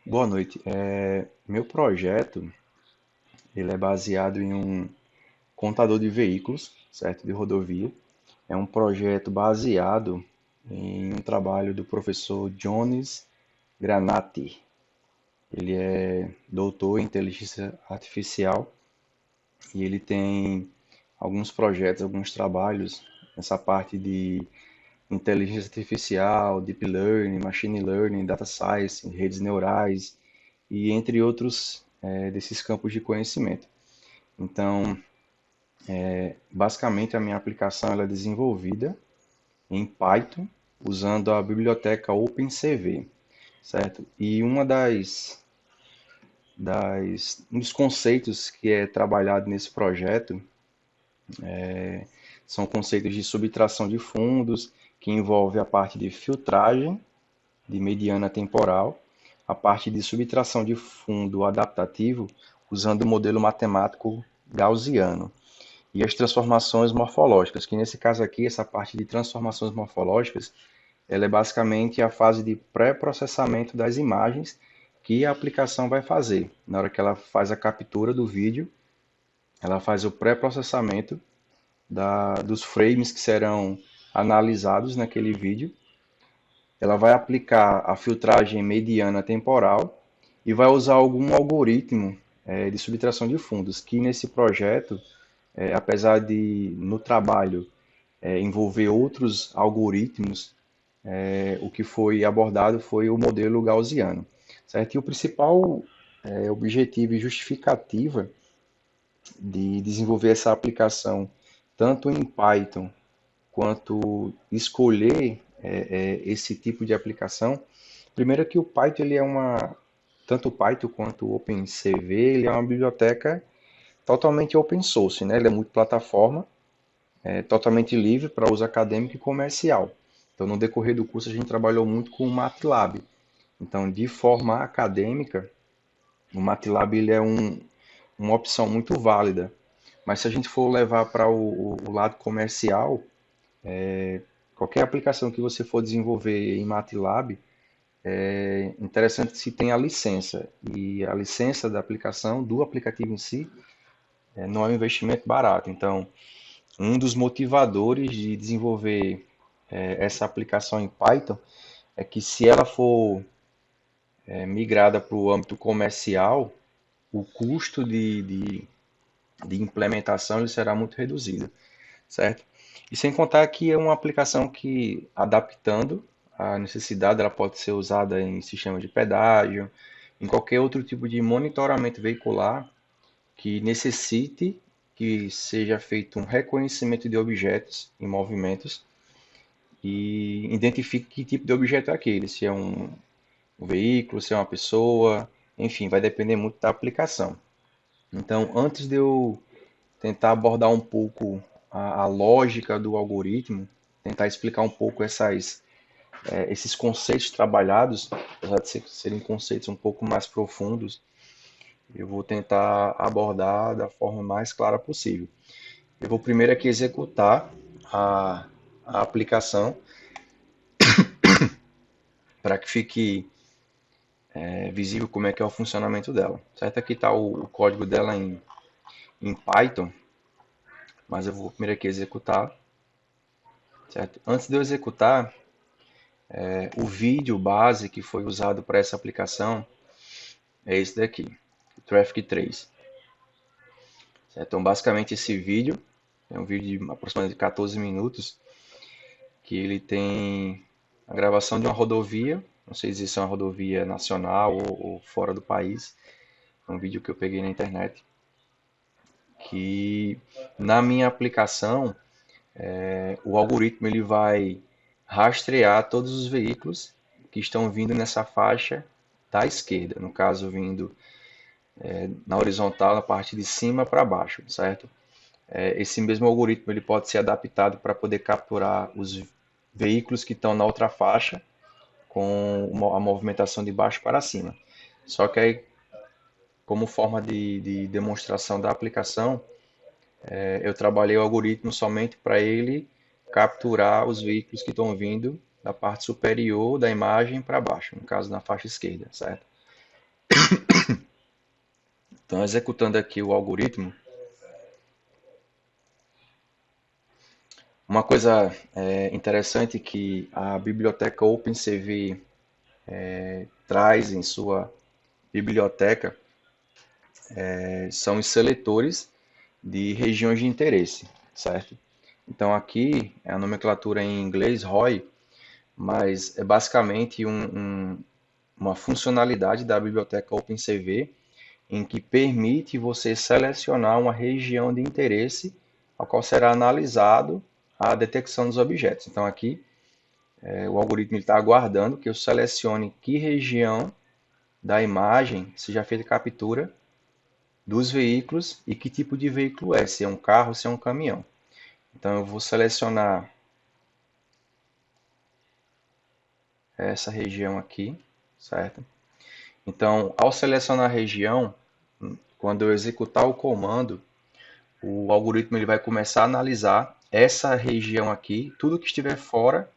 Boa noite. Meu projeto, ele é baseado em um contador de veículos, certo, de rodovia. É um projeto baseado em um trabalho do professor Jones Granati. Ele é doutor em inteligência artificial e ele tem alguns projetos, alguns trabalhos nessa parte de inteligência artificial, deep learning, machine learning, data science, redes neurais e entre outros desses campos de conhecimento. Então, basicamente a minha aplicação ela é desenvolvida em Python usando a biblioteca OpenCV, certo? E um dos conceitos que é trabalhado nesse projeto são conceitos de subtração de fundos, que envolve a parte de filtragem de mediana temporal, a parte de subtração de fundo adaptativo usando o modelo matemático gaussiano e as transformações morfológicas, que nesse caso aqui, essa parte de transformações morfológicas, ela é basicamente a fase de pré-processamento das imagens que a aplicação vai fazer. Na hora que ela faz a captura do vídeo, ela faz o pré-processamento dos frames que serão analisados naquele vídeo. Ela vai aplicar a filtragem mediana temporal e vai usar algum algoritmo de subtração de fundos, que nesse projeto, apesar de no trabalho envolver outros algoritmos, o que foi abordado foi o modelo gaussiano, certo? E o principal objetivo e justificativa de desenvolver essa aplicação tanto em Python quanto escolher esse tipo de aplicação. Primeiro que o Python ele é tanto o Python quanto o OpenCV, ele é uma biblioteca totalmente open source, né? Ele é multiplataforma, totalmente livre para uso acadêmico e comercial. Então, no decorrer do curso, a gente trabalhou muito com o MATLAB. Então, de forma acadêmica, o MATLAB ele é uma opção muito válida. Mas se a gente for levar para o lado comercial, qualquer aplicação que você for desenvolver em MATLAB, é interessante que se tenha a licença. E a licença da aplicação, do aplicativo em si, não é um investimento barato. Então, um dos motivadores de desenvolver essa aplicação em Python é que se ela for migrada para o âmbito comercial, o custo de implementação ele será muito reduzido, certo? E sem contar que é uma aplicação que, adaptando a necessidade, ela pode ser usada em sistema de pedágio, em qualquer outro tipo de monitoramento veicular que necessite que seja feito um reconhecimento de objetos em movimentos e identifique que tipo de objeto é aquele, se é um veículo, se é uma pessoa, enfim, vai depender muito da aplicação. Então, antes de eu tentar abordar um pouco a lógica do algoritmo, tentar explicar um pouco esses conceitos trabalhados, apesar de serem conceitos um pouco mais profundos, eu vou tentar abordar da forma mais clara possível. Eu vou primeiro aqui executar a, a aplicação para que fique visível como é que é o funcionamento dela. Certo? Aqui está o código dela em Python, mas eu vou primeiro aqui executar. Certo? Antes de eu executar, o vídeo base que foi usado para essa aplicação é esse daqui, o Traffic 3. Certo? Então, basicamente, esse vídeo é um vídeo de aproximadamente 14 minutos, que ele tem a gravação de uma rodovia, não sei se isso é uma rodovia nacional ou fora do país, é um vídeo que eu peguei na internet, que na minha aplicação, o algoritmo ele vai rastrear todos os veículos que estão vindo nessa faixa da esquerda, no caso vindo na horizontal, na parte de cima para baixo, certo? Esse mesmo algoritmo ele pode ser adaptado para poder capturar os veículos que estão na outra faixa com a movimentação de baixo para cima. Só que aí, como forma de demonstração da aplicação, eu trabalhei o algoritmo somente para ele capturar os veículos que estão vindo da parte superior da imagem para baixo, no caso na faixa esquerda, certo? Então, executando aqui o algoritmo, uma coisa interessante que a biblioteca OpenCV traz em sua biblioteca são os seletores de regiões de interesse, certo? Então aqui é a nomenclatura em inglês ROI, mas é basicamente uma funcionalidade da biblioteca OpenCV em que permite você selecionar uma região de interesse a qual será analisado a detecção dos objetos. Então aqui o algoritmo está aguardando que eu selecione que região da imagem seja feita a captura dos veículos e que tipo de veículo é, se é um carro ou se é um caminhão. Então eu vou selecionar essa região aqui, certo? Então, ao selecionar a região, quando eu executar o comando, o algoritmo ele vai começar a analisar essa região aqui, tudo que estiver fora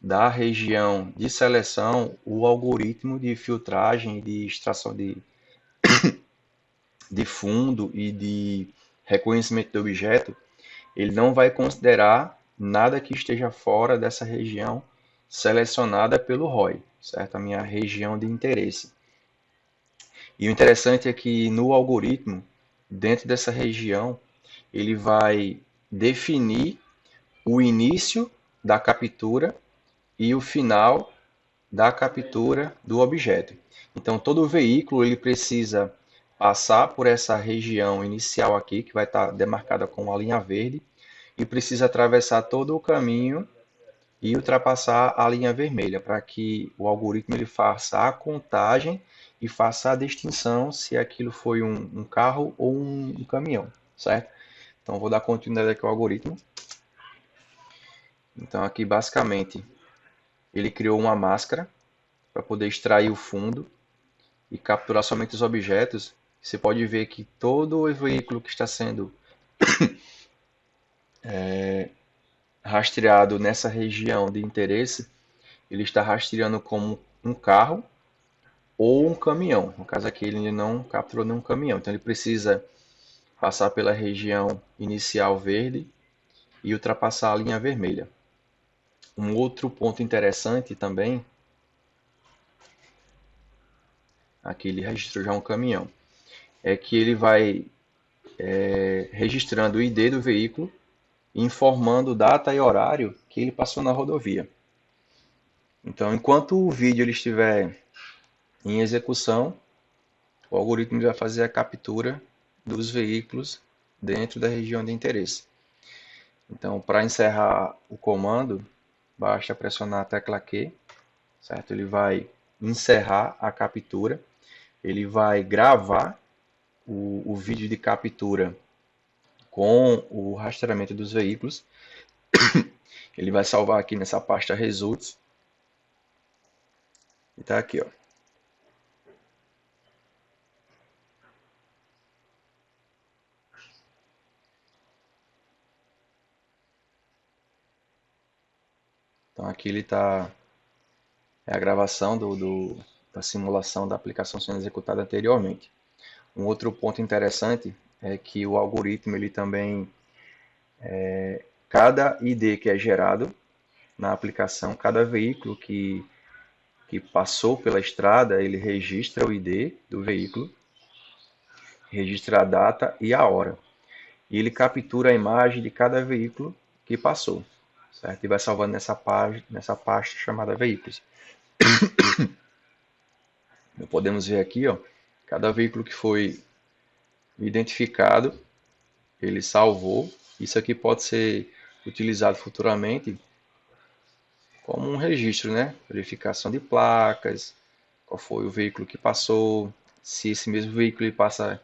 da região de seleção, o algoritmo de filtragem e de extração de fundo e de reconhecimento do objeto, ele não vai considerar nada que esteja fora dessa região selecionada pelo ROI, certo? A minha região de interesse. E o interessante é que no algoritmo, dentro dessa região, ele vai definir o início da captura e o final da captura do objeto. Então, todo veículo ele precisa passar por essa região inicial aqui, que vai estar demarcada com a linha verde, e precisa atravessar todo o caminho e ultrapassar a linha vermelha, para que o algoritmo ele faça a contagem e faça a distinção se aquilo foi um carro ou um caminhão, certo? Então, vou dar continuidade aqui ao algoritmo. Então, aqui basicamente ele criou uma máscara para poder extrair o fundo e capturar somente os objetos. Você pode ver que todo o veículo que está sendo rastreado nessa região de interesse, ele está rastreando como um carro ou um caminhão. No caso aqui ele não capturou nenhum caminhão, então ele precisa passar pela região inicial verde e ultrapassar a linha vermelha. Um outro ponto interessante também, aqui ele registrou já um caminhão, é que ele vai registrando o ID do veículo, informando data e horário que ele passou na rodovia. Então, enquanto o vídeo ele estiver em execução, o algoritmo vai fazer a captura dos veículos dentro da região de interesse. Então, para encerrar o comando, basta pressionar a tecla Q, certo? Ele vai encerrar a captura, ele vai gravar o vídeo de captura com o rastreamento dos veículos, ele vai salvar aqui nessa pasta Results, e está aqui, ó. Então aqui ele está, é a gravação da simulação da aplicação sendo executada anteriormente. Um outro ponto interessante é que o algoritmo ele também, cada ID que é gerado na aplicação, cada veículo que passou pela estrada, ele registra o ID do veículo, registra a data e a hora. E ele captura a imagem de cada veículo que passou, certo? E vai salvando nessa pasta chamada veículos. Podemos ver aqui, ó, cada veículo que foi identificado, ele salvou. Isso aqui pode ser utilizado futuramente como um registro, né? Verificação de placas, qual foi o veículo que passou, se esse mesmo veículo ele passa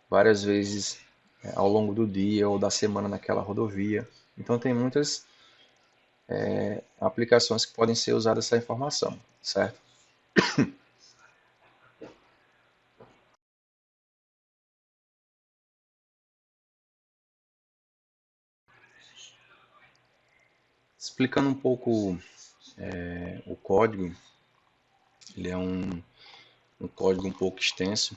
várias vezes ao longo do dia ou da semana naquela rodovia. Então tem muitas aplicações que podem ser usadas essa informação, certo? Explicando um pouco o código, ele é um código um pouco extenso,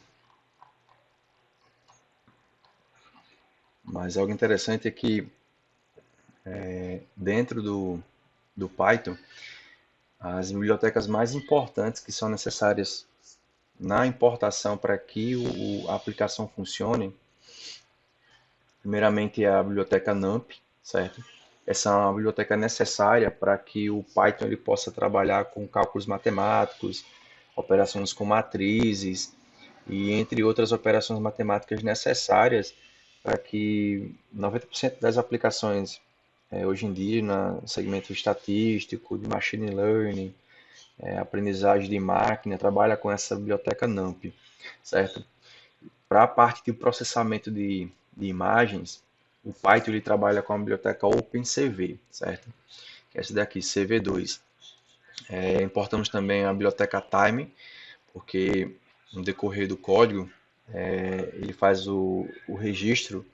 mas algo interessante é que dentro do Python, as bibliotecas mais importantes que são necessárias na importação para que a aplicação funcione, primeiramente é a biblioteca NumPy, certo? Essa é uma biblioteca necessária para que o Python ele possa trabalhar com cálculos matemáticos, operações com matrizes e entre outras operações matemáticas necessárias para que 90% das aplicações hoje em dia no segmento estatístico, de machine learning, aprendizagem de máquina, trabalha com essa biblioteca NumPy, certo? Para a parte de processamento de imagens, o Python ele trabalha com a biblioteca OpenCV, certo? Que é essa daqui, CV2. Importamos também a biblioteca Time, porque no decorrer do código ele faz o registro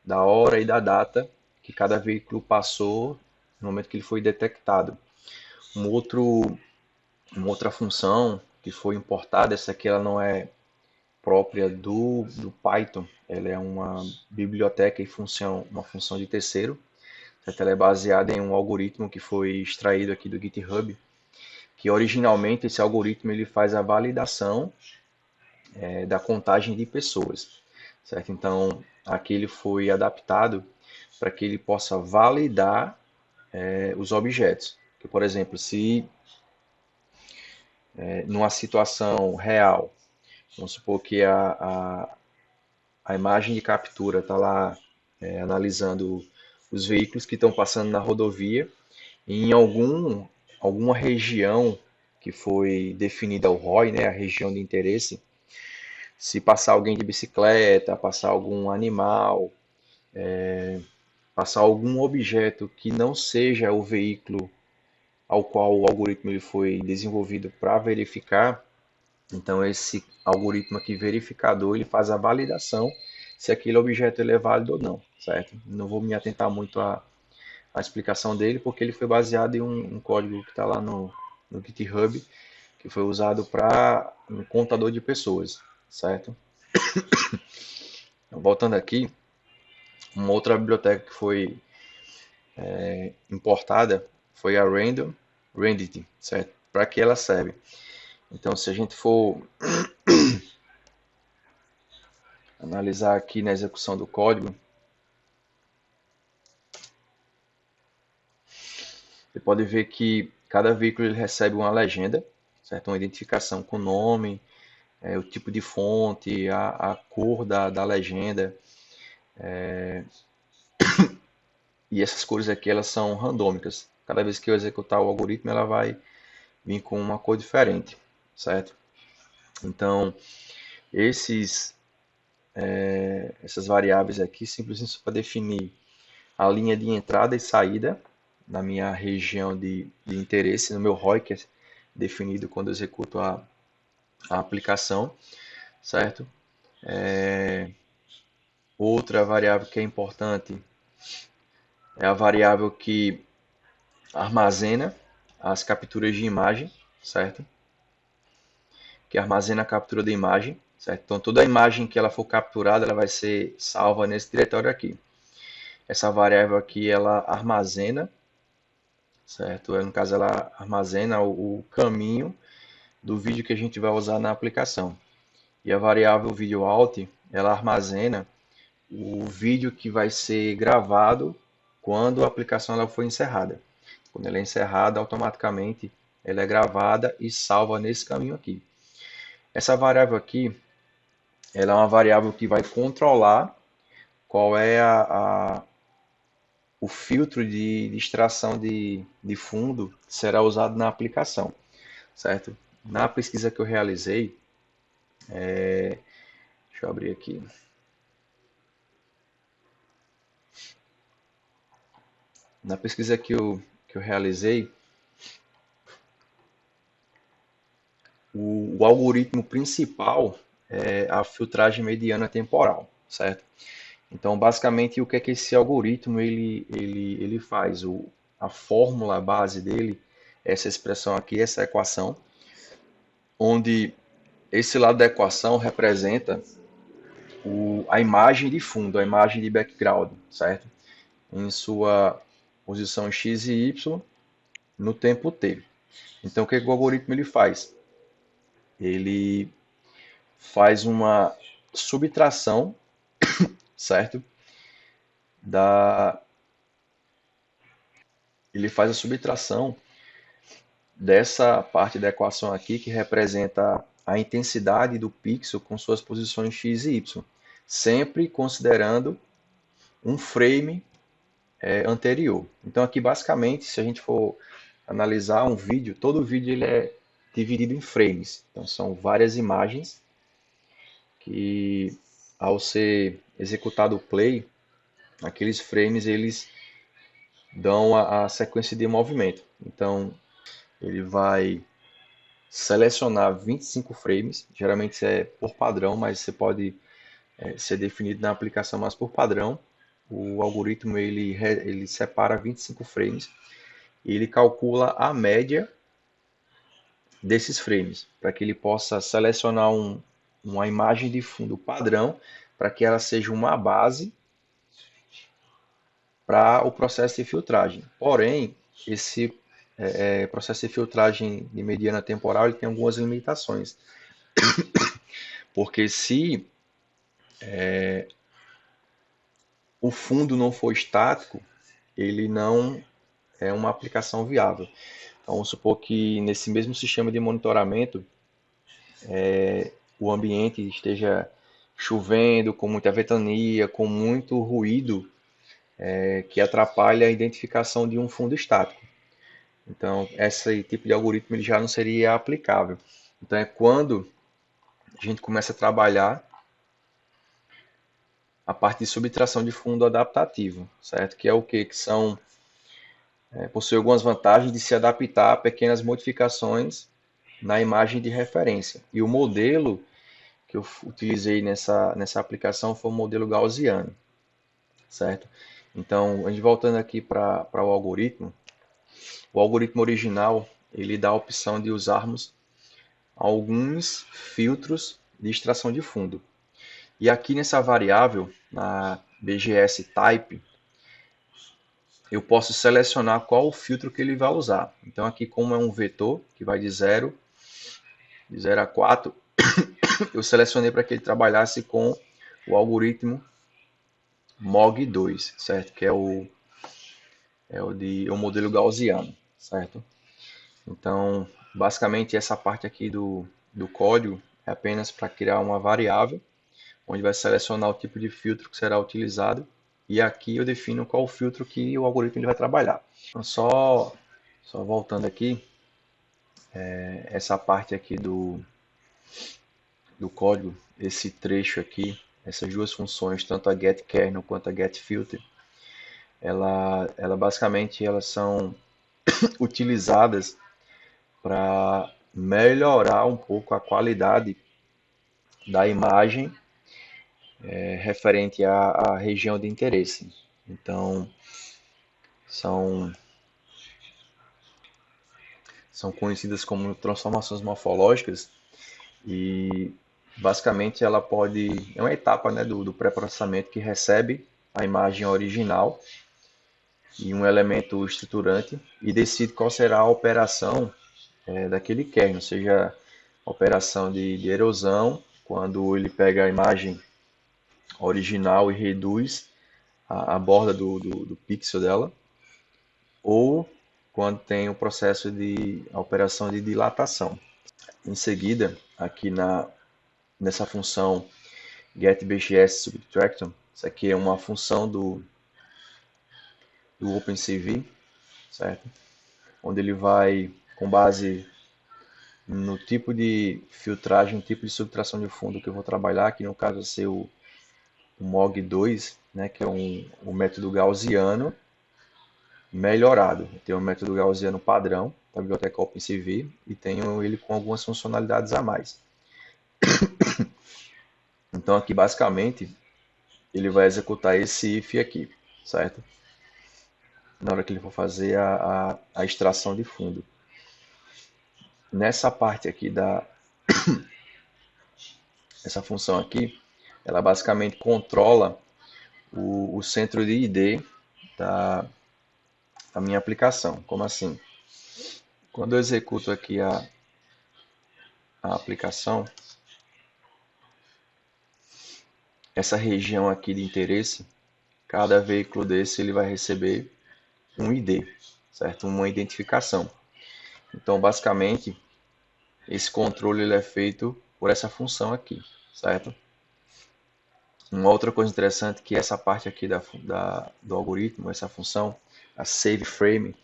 da hora e da data que cada veículo passou no momento que ele foi detectado. Um outro, uma outra função que foi importada, essa aqui ela não é própria do Python, ela é uma biblioteca e uma função de terceiro, certo? Ela é baseada em um algoritmo que foi extraído aqui do GitHub, que originalmente esse algoritmo ele faz a validação da contagem de pessoas, certo? Então aqui ele foi adaptado para que ele possa validar os objetos. Que, por exemplo, se numa situação real, vamos supor que a imagem de captura está lá analisando os veículos que estão passando na rodovia e em alguma região que foi definida o ROI, né, a região de interesse, se passar alguém de bicicleta, passar algum animal, passar algum objeto que não seja o veículo ao qual o algoritmo ele foi desenvolvido para verificar, então esse algoritmo aqui verificador ele faz a validação se aquele objeto ele é válido ou não, certo? Não vou me atentar muito à explicação dele porque ele foi baseado em um código que está lá no GitHub que foi usado para um contador de pessoas, certo? Então, voltando aqui, uma outra biblioteca que foi importada foi a Random certo? Para que ela serve? Então, se a gente for analisar aqui na execução do código, você pode ver que cada veículo ele recebe uma legenda, certo? Uma identificação com nome, o tipo de fonte, a cor da legenda. E essas cores aqui elas são randômicas. Cada vez que eu executar o algoritmo, ela vai vir com uma cor diferente, certo? Então, esses, essas variáveis aqui simplesmente para definir a linha de entrada e saída na minha região de interesse, no meu ROI, que é definido quando eu executo a aplicação, certo? Outra variável que é importante é a variável que armazena as capturas de imagem, certo? Que armazena a captura da imagem, certo? Então toda a imagem que ela for capturada, ela vai ser salva nesse diretório aqui. Essa variável aqui, ela armazena, certo? No caso, ela armazena o caminho do vídeo que a gente vai usar na aplicação. E a variável videoAuth, ela armazena o vídeo que vai ser gravado quando a aplicação ela for encerrada. Quando ela é encerrada, automaticamente ela é gravada e salva nesse caminho aqui. Essa variável aqui, ela é uma variável que vai controlar qual é o filtro de extração de fundo que será usado na aplicação, certo? Na pesquisa que eu realizei, deixa eu abrir aqui. Na pesquisa que eu realizei, o algoritmo principal é a filtragem mediana temporal, certo? Então, basicamente, o que é que esse algoritmo ele faz? A fórmula base dele, essa expressão aqui, essa equação, onde esse lado da equação representa a imagem de fundo, a imagem de background, certo? Em sua posição x e y no tempo t. Então, o que o algoritmo ele faz? Ele faz uma subtração, certo? Da, ele faz a subtração dessa parte da equação aqui que representa a intensidade do pixel com suas posições x e y, sempre considerando um frame anterior. Então aqui basicamente, se a gente for analisar um vídeo, todo vídeo ele é dividido em frames. Então são várias imagens que ao ser executado o play, aqueles frames eles dão a sequência de movimento. Então ele vai selecionar 25 frames, geralmente isso é por padrão, mas você pode ser definido na aplicação, mas por padrão o algoritmo ele separa 25 frames e ele calcula a média desses frames, para que ele possa selecionar uma imagem de fundo padrão, para que ela seja uma base para o processo de filtragem. Porém, esse processo de filtragem de mediana temporal ele tem algumas limitações, porque se o fundo não for estático, ele não é uma aplicação viável. Então, vamos supor que nesse mesmo sistema de monitoramento, o ambiente esteja chovendo, com muita ventania, com muito ruído, que atrapalha a identificação de um fundo estático. Então, esse tipo de algoritmo ele já não seria aplicável. Então, é quando a gente começa a trabalhar a parte de subtração de fundo adaptativo, certo? Que é o quê? Que são possui algumas vantagens de se adaptar a pequenas modificações na imagem de referência. E o modelo que eu utilizei nessa aplicação foi o modelo gaussiano, certo? Então, a gente voltando aqui para o algoritmo original, ele dá a opção de usarmos alguns filtros de extração de fundo. E aqui nessa variável, na BGS type, eu posso selecionar qual o filtro que ele vai usar. Então aqui como é um vetor, que vai de 0 a 4, eu selecionei para que ele trabalhasse com o algoritmo MOG2, certo? Que é o modelo gaussiano, certo? Então, basicamente essa parte aqui do código é apenas para criar uma variável, onde vai selecionar o tipo de filtro que será utilizado, e aqui eu defino qual o filtro que o algoritmo ele vai trabalhar. Então, só voltando aqui, essa parte aqui do código, esse trecho aqui, essas duas funções, tanto a getKernel quanto a getFilter, ela basicamente elas são utilizadas para melhorar um pouco a qualidade da imagem referente à região de interesse. Então, são, são conhecidas como transformações morfológicas e basicamente ela pode, é uma etapa, né, do pré-processamento que recebe a imagem original e um elemento estruturante e decide qual será a operação daquele kernel, seja a operação de erosão, quando ele pega a imagem original e reduz a borda do pixel dela, ou quando tem o processo de a operação de dilatação. Em seguida, aqui nessa função getBGSSubtraction, isso aqui é uma função do OpenCV, certo? Onde ele vai, com base no tipo de filtragem, tipo de subtração de fundo que eu vou trabalhar, que no caso vai ser o MOG2, né, que é um método gaussiano melhorado. Tem o método gaussiano padrão da biblioteca OpenCV e tenho ele com algumas funcionalidades a mais. Então aqui basicamente ele vai executar esse if aqui, certo? Na hora que ele for fazer a extração de fundo. Nessa parte aqui essa função aqui, ela basicamente controla o centro de ID da minha aplicação. Como assim? Quando eu executo aqui a aplicação, essa região aqui de interesse, cada veículo desse ele vai receber um ID, certo? Uma identificação. Então, basicamente, esse controle ele é feito por essa função aqui, certo? Uma outra coisa interessante é que essa parte aqui do algoritmo, essa função, a save frame,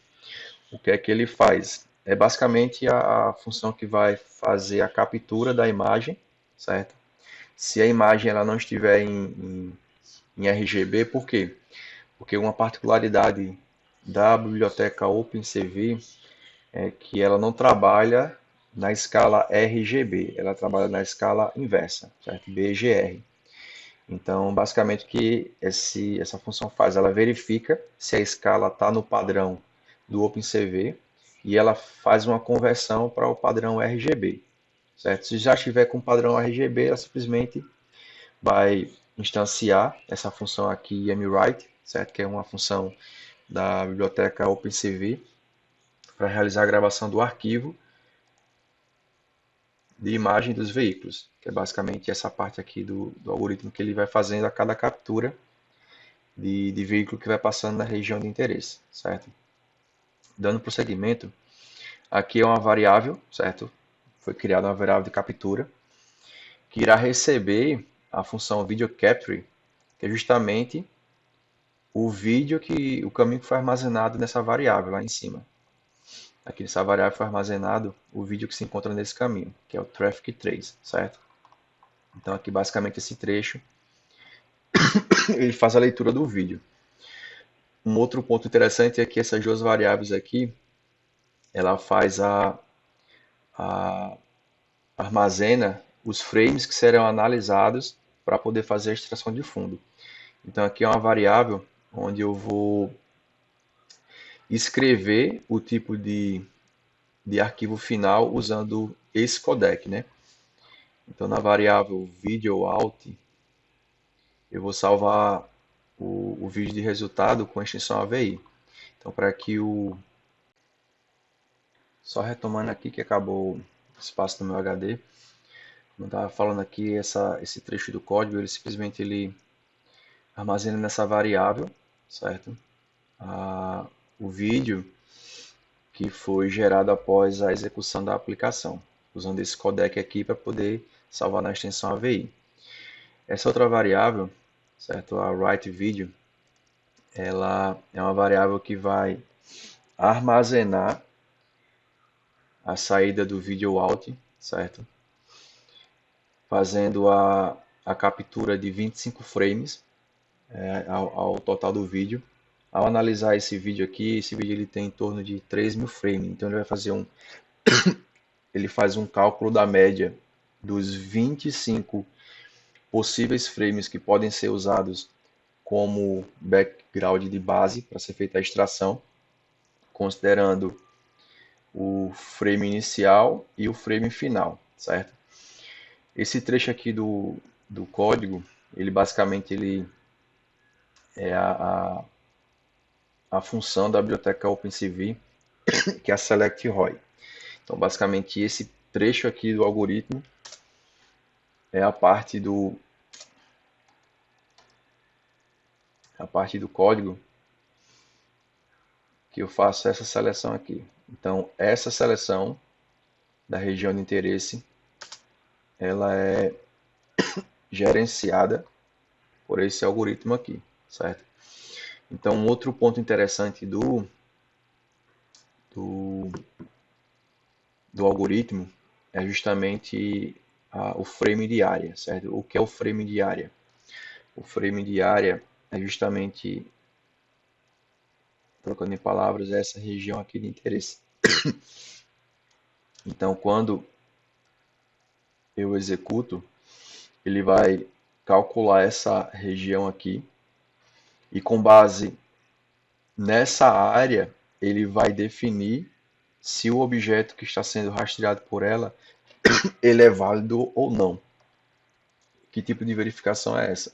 o que é que ele faz? É basicamente a função que vai fazer a captura da imagem, certo? Se a imagem ela não estiver em RGB, por quê? Porque uma particularidade da biblioteca OpenCV é que ela não trabalha na escala RGB, ela trabalha na escala inversa, certo? BGR. Então, basicamente, o que essa função faz? Ela verifica se a escala está no padrão do OpenCV e ela faz uma conversão para o padrão RGB, certo? Se já estiver com o padrão RGB, ela simplesmente vai instanciar essa função aqui mWrite, certo? Que é uma função da biblioteca OpenCV para realizar a gravação do arquivo de imagem dos veículos, que é basicamente essa parte aqui do algoritmo que ele vai fazendo a cada captura de veículo que vai passando na região de interesse, certo? Dando prosseguimento, aqui é uma variável, certo? Foi criada uma variável de captura, que irá receber a função video capture, que é justamente o caminho que foi armazenado nessa variável lá em cima. Aqui nessa variável foi armazenado o vídeo que se encontra nesse caminho, que é o traffic trace, certo? Então aqui basicamente esse trecho ele faz a leitura do vídeo. Um outro ponto interessante é que essas duas variáveis aqui, ela faz a armazena os frames que serão analisados para poder fazer a extração de fundo. Então aqui é uma variável onde eu vou escrever o tipo de arquivo final usando esse codec, né? Então na variável videoAuth eu vou salvar o vídeo de resultado com a extensão AVI. Então para que só retomando aqui que acabou o espaço do meu HD, como eu estava falando aqui, esse trecho do código, ele simplesmente armazena nessa variável, certo? O vídeo que foi gerado após a execução da aplicação, usando esse codec aqui para poder salvar na extensão AVI. Essa outra variável, certo? A writeVideo, ela é uma variável que vai armazenar a saída do vídeo out, certo? Fazendo a captura de 25 frames ao total do vídeo. Ao analisar esse vídeo aqui, esse vídeo ele tem em torno de 3.000 frames, então ele vai fazer ele faz um cálculo da média dos 25 possíveis frames que podem ser usados como background de base para ser feita a extração, considerando o frame inicial e o frame final, certo? Esse trecho aqui do código, ele basicamente é a função da biblioteca OpenCV, que é a SelectROI. Então, basicamente, esse trecho aqui do algoritmo é a parte do código que eu faço essa seleção aqui. Então, essa seleção da região de interesse, ela é gerenciada por esse algoritmo aqui, certo? Então, um outro ponto interessante do, do algoritmo é justamente o frame de área, certo? O que é o frame de área? O frame de área é justamente, trocando em palavras, essa região aqui de interesse. Então, quando eu executo, ele vai calcular essa região aqui e com base nessa área ele vai definir se o objeto que está sendo rastreado por ela ele é válido ou não. que tipo de verificação é essa.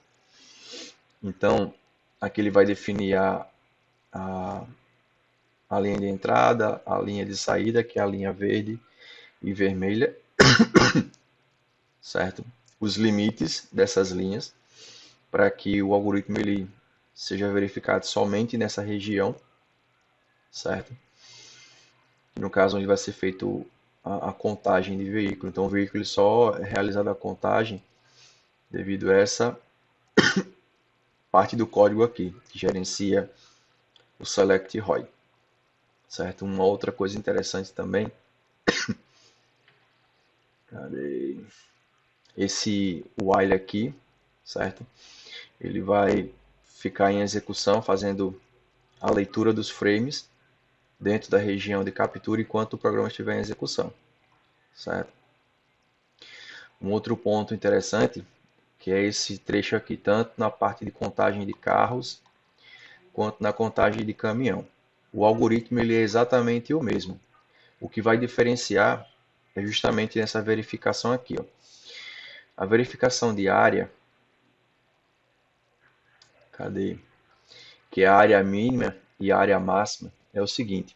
Então, aqui ele vai definir a, a linha de entrada, a linha de saída, que é a linha verde e vermelha, certo? Os limites dessas linhas, para que o algoritmo ele seja verificado somente nessa região, certo? No caso onde vai ser feito a contagem de veículo. Então o veículo ele só é realizado a contagem devido a essa parte do código aqui, que gerencia o select ROI, certo? Uma outra coisa interessante também, cadê? Esse while aqui, certo? Ele vai ficar em execução fazendo a leitura dos frames dentro da região de captura enquanto o programa estiver em execução, certo? Um outro ponto interessante, que é esse trecho aqui, tanto na parte de contagem de carros, quanto na contagem de caminhão. O algoritmo ele é exatamente o mesmo. O que vai diferenciar é justamente nessa verificação aqui. Ó. A verificação de área, cadê? Que é a área mínima e a área máxima, é o seguinte.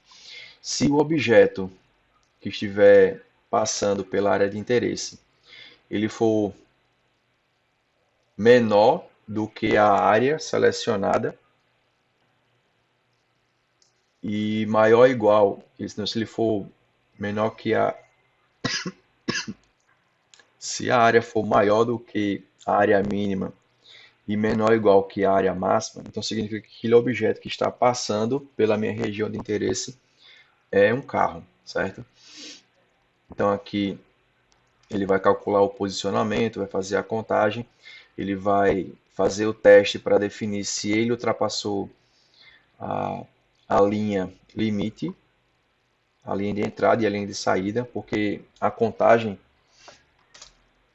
Se o objeto que estiver passando pela área de interesse, ele for menor do que a área selecionada e maior ou igual, se ele for menor que a se a área for maior do que a área mínima e menor ou igual que a área máxima, então significa que aquele objeto que está passando pela minha região de interesse é um carro, certo? Então aqui ele vai calcular o posicionamento, vai fazer a contagem, ele vai fazer o teste para definir se ele ultrapassou a, a linha limite, a linha de entrada e a linha de saída, porque a contagem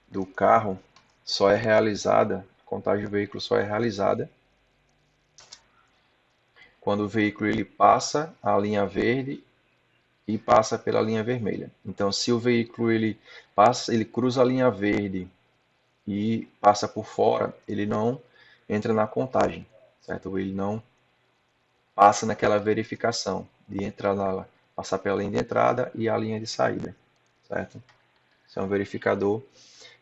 do carro só é realizada, a contagem do veículo só é realizada quando o veículo ele passa a linha verde e passa pela linha vermelha. Então, se o veículo ele passa, ele cruza a linha verde e passa por fora, ele não entra na contagem, certo? Ele não passa naquela verificação de entrar na, passar pela linha de entrada e a linha de saída, certo? Esse é um verificador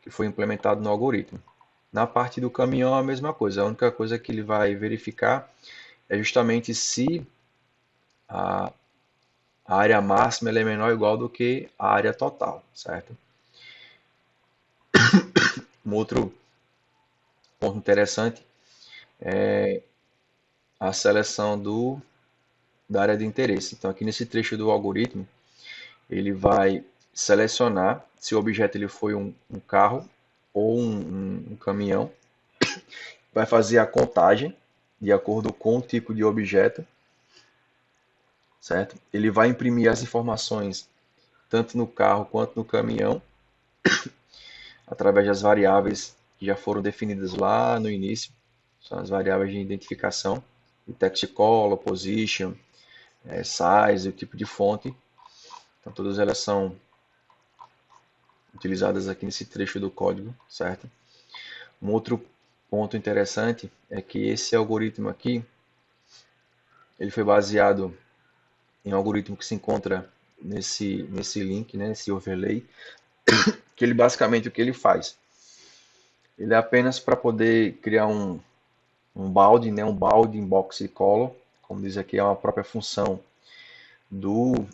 que foi implementado no algoritmo. Na parte do caminhão, a mesma coisa. A única coisa que ele vai verificar é justamente se a, a área máxima é menor ou igual do que a área total, certo? Um outro ponto interessante é a seleção da área de interesse. Então, aqui nesse trecho do algoritmo, ele vai selecionar se o objeto ele foi um carro ou um caminhão, vai fazer a contagem de acordo com o tipo de objeto, certo? Ele vai imprimir as informações tanto no carro quanto no caminhão, através das variáveis que já foram definidas lá no início, são as variáveis de identificação, o text color, position, size, o tipo de fonte. Então todas elas são utilizadas aqui nesse trecho do código, certo? Um outro ponto interessante é que esse algoritmo aqui, ele foi baseado em um algoritmo que se encontra nesse link, né, nesse overlay, que ele basicamente o que ele faz? Ele é apenas para poder criar um balde, né, um balde em box e color, como diz aqui, é uma própria função do,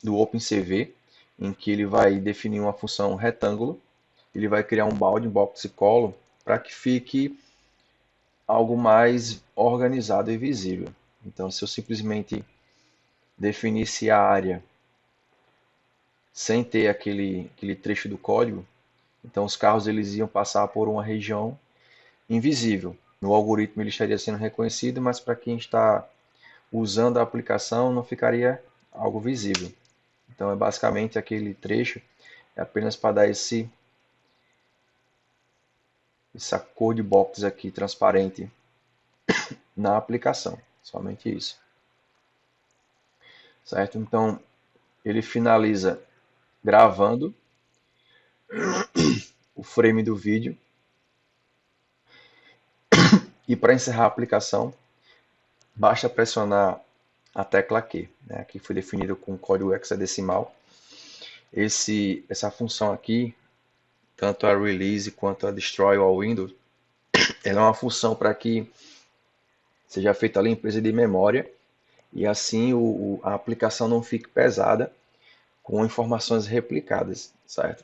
do OpenCV, em que ele vai definir uma função retângulo, ele vai criar um balde em box e color para que fique algo mais organizado e visível. Então, se eu simplesmente definisse a área sem ter aquele trecho do código, então os carros eles iam passar por uma região invisível. No algoritmo ele estaria sendo reconhecido, mas para quem está usando a aplicação não ficaria algo visível. Então é basicamente aquele trecho é apenas para dar essa cor de box aqui transparente na aplicação, somente isso, certo? Então ele finaliza gravando o frame do vídeo, E para encerrar a aplicação, basta pressionar a tecla Q, né, que foi definido com código hexadecimal. Essa função aqui, tanto a release quanto a destroy all windows, ela é uma função para que seja feita a limpeza de memória e assim a aplicação não fique pesada com informações replicadas, certo?